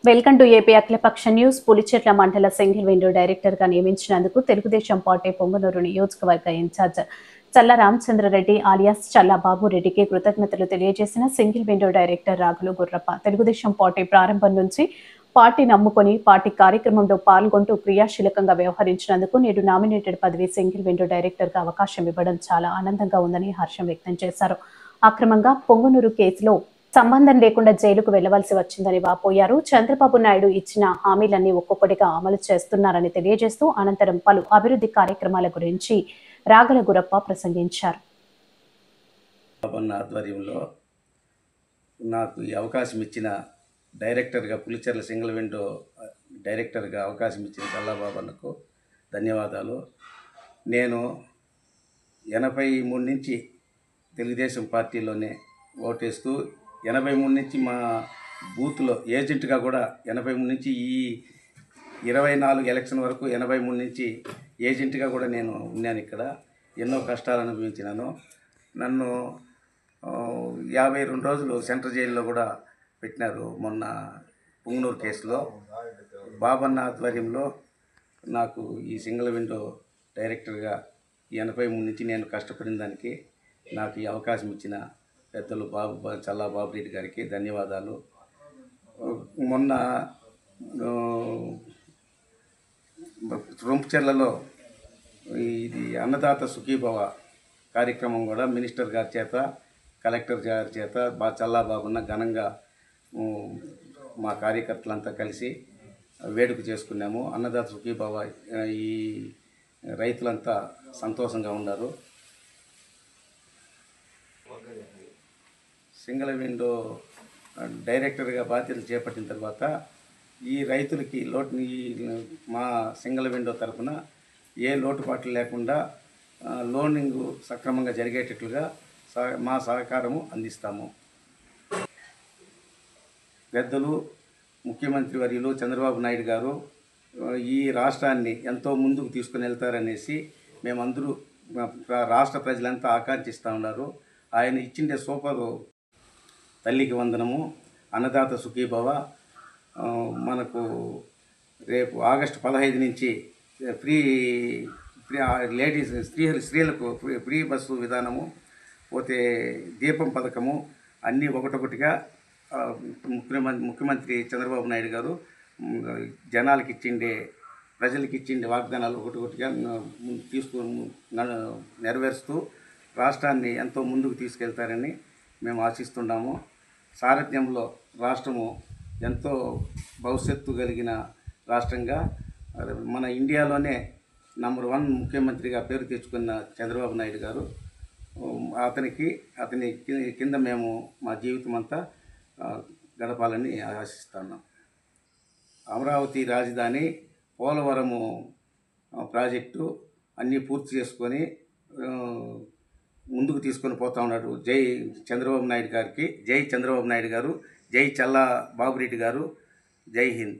Welcome to AP అఖిలపక్ష news. పులిచెట్ల మండల single window director గా నియమించినందుకు తెలుగుదేశం పార్టీ పొంగనూరు నియోజకవర్గ ఇన్ఛార్జ్ చల్ల రామచంద్రరెడ్డి ఆలియాస్ చల్లా బాబురెడ్డికి కృతజ్ఞతలు తెలియజేసిన సింగిల్ విండో డైరెక్టర్ రాఘులు గుర్రప్ప. తెలుగుదేశం పార్టీ ప్రారంభం నుంచి పార్టీ నమ్ముకొని పార్టీ కార్యక్రమంలో పాల్గొంటూ క్రియాశీలకంగా వ్యవహరించినందుకు నేడు నామినేటెడ్ పదవి సింగిల్ విండో డైరెక్టర్ గా అవకాశం ఇవ్వడం చాలా ఆనందంగా ఉందని హర్షం వ్యక్తం చేశారు. అక్రమంగా పొంగనూరు కేసులో సంబంధం లేకుండా జైలుకు వెళ్లవలసి వచ్చిందని వాపోయారు. చంద్రబాబు నాయుడు ఇచ్చిన హామీలన్నీ ఒక్కొక్కటిగా అమలు చేస్తున్నారని తెలియజేస్తూ అనంతరం పలు అభివృద్ధి కార్యక్రమాల గురించి రాఘుల గురప్ప ప్రసంగించారు. ఆధ్వర్యంలో నాకు ఈ అవకాశం ఇచ్చిన డైరెక్టర్గా పులిచెర్ల సింగిల్ విండో డైరెక్టర్గా అవకాశం ఇచ్చిన చల్లాబాబన్నకు ధన్యవాదాలు. నేను 83 నుంచి తెలుగుదేశం పార్టీలోనే ఓటేస్తూ 83 నుంచి మా బూత్లో ఏజెంట్గా కూడా 83 నుంచి ఈ 24 ఎలక్షన్ వరకు 83 నుంచి ఏజెంట్గా కూడా నేను ఉన్నాను. ఇక్కడ ఎన్నో కష్టాలు అనుభవించినాను. నన్ను 52 రోజులు సెంట్రల్ జైల్లో కూడా పెట్టినారు. మొన్న పుంగనూరు కేసులో బాబన్న ఆధ్వర్యంలో నాకు ఈ సింగిల్ విండో డైరెక్టర్గా 83 నుంచి నేను కష్టపడిన దానికి నాకు ఈ అవకాశం ఇచ్చిన పెద్దలు చల్లా బాబురెడ్డి గారికి ధన్యవాదాలు. మొన్న రొంపుచెర్లలో ఇది అన్నదాత సుఖీభవ కార్యక్రమం కూడా మినిస్టర్ గారి చేత కలెక్టర్ గారి చేత చల్లా బాబున్న ఘనంగా మా కార్యకర్తలంతా కలిసి వేడుక చేసుకున్నాము. అన్నదాత సుఖీభవ ఈ రైతులంతా సంతోషంగా ఉన్నారు. సింగిల్ విండో డైరెక్టర్గా బాధ్యతలు చేపట్టిన తర్వాత ఈ రైతులకి మా సింగిల్ విండో తరఫున ఏ లోటుపాట్లు లేకుండా లోనింగ్ సక్రమంగా జరిగేటట్లుగా మా సహకారము అందిస్తాము. పెద్దలు ముఖ్యమంత్రి వర్యులు చంద్రబాబు నాయుడు గారు ఈ రాష్ట్రాన్ని ఎంతో ముందుకు తీసుకుని వెళ్తారనేసి మేమందరూ రాష్ట్ర ప్రజలంతా ఆకాంక్షిస్తూ ఉన్నారు. ఆయన ఇచ్చిండే సూపరు తల్లికి వందనము, అన్నదాత సుఖీభవ, మనకు రేపు ఆగస్టు 15 నుంచి ఫ్రీ లేడీస్ స్త్రీలకు ఫ్రీ బస్సు విధానము, పోతే దీపం పథకము అన్నీ ఒకటొకటిగా ముఖ్యమంత్రి చంద్రబాబు నాయుడు గారు జనాలకి ప్రజలకి ఇచ్చిండే వాగ్దానాలు ఒకటిగా నెరవేరుస్తూ రాష్ట్రాన్ని ఎంతో ముందుకు తీసుకెళ్తారని మేము ఆశిస్తున్నాము. సారథ్యంలో రాష్ట్రము ఎంతో భవిష్యత్తు కలిగిన రాష్ట్రంగా మన ఇండియాలోనే నంబర్ 1 ముఖ్యమంత్రిగా పేరు తెచ్చుకున్న చంద్రబాబు నాయుడు గారు, అతని కింద మేము మా జీవితం అంతా గడపాలని ఆశిస్తున్నాం. అమరావతి రాజధాని, పోలవరము ప్రాజెక్టు అన్నీ పూర్తి చేసుకొని ముందుకు తీసుకొని పోతా ఉన్నాడు. జై చంద్రబాబు నాయుడు గారికి, జై చంద్రబాబు నాయుడు గారు, జై చల్లా బాబురెడ్డి గారు, జై హింద్.